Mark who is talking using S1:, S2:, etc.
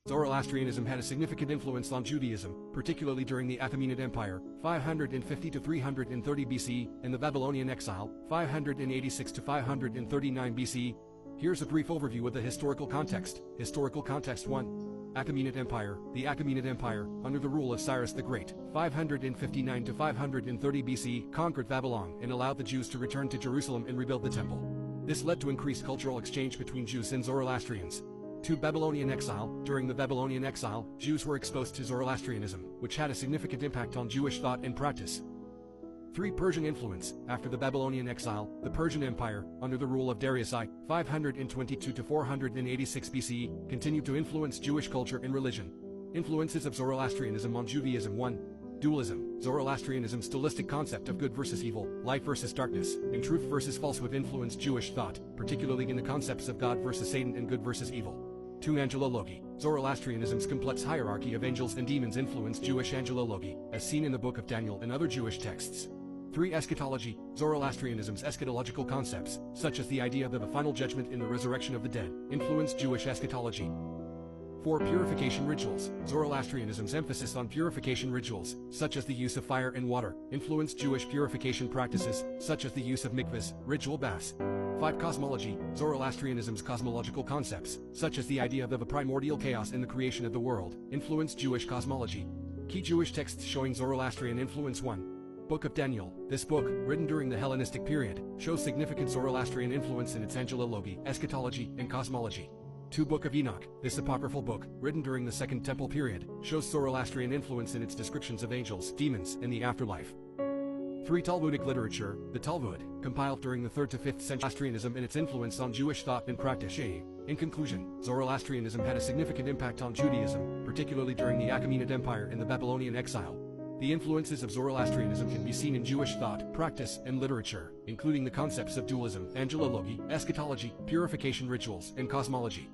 S1: Zoroastrianism had a significant influence on Judaism, particularly during the Achaemenid Empire, 550 to 330 BC, and the Babylonian exile, 586 to 539 BC. Here's a brief overview of the historical context. Historical context 1. Achaemenid Empire. The Achaemenid Empire, under the rule of Cyrus the Great, 559 to 530 BC, conquered Babylon and allowed the Jews to return to Jerusalem and rebuild the temple. This led to increased cultural exchange between Jews and Zoroastrians. 2. Babylonian exile. During the Babylonian exile, Jews were exposed to Zoroastrianism, which had a significant impact on Jewish thought and practice. 3. Persian influence. After the Babylonian exile, the Persian Empire, under the rule of Darius I, 522 to 486 BCE, continued to influence Jewish culture and religion. Influences of Zoroastrianism on Judaism. 1. Dualism. Zoroastrianism's dualistic concept of good versus evil, light versus darkness, and truth versus falsehood influenced Jewish thought, particularly in the concepts of God versus Satan and good versus evil. 2. Angelology. Zoroastrianism's complex hierarchy of angels and demons influenced Jewish angelology, as seen in the Book of Daniel and other Jewish texts. 3. Eschatology. Zoroastrianism's eschatological concepts, such as the idea of a final judgment and the resurrection of the dead, influenced Jewish eschatology. 4. Purification rituals. Zoroastrianism's emphasis on purification rituals, such as the use of fire and water, influenced Jewish purification practices, such as the use of mikvahs, ritual baths. 5. Cosmology. Zoroastrianism's cosmological concepts, such as the idea of a primordial chaos in the creation of the world, influenced Jewish cosmology. Key Jewish texts showing Zoroastrian influence. 1. Book of Daniel. This book, written during the Hellenistic period, shows significant Zoroastrian influence in its angelology, eschatology, and cosmology. 2. Book of Enoch. This apocryphal book, written during the Second Temple period, shows Zoroastrian influence in its descriptions of angels, demons, and the afterlife. 3. Talmudic literature. The Talmud, compiled during the 3rd to 5th century. Zoroastrianism and its influence on Jewish thought and practice. In conclusion, Zoroastrianism had a significant impact on Judaism, particularly during the Achaemenid Empire and the Babylonian exile. The influences of Zoroastrianism can be seen in Jewish thought, practice, and literature, including the concepts of dualism, angelology, eschatology, purification rituals, and cosmology.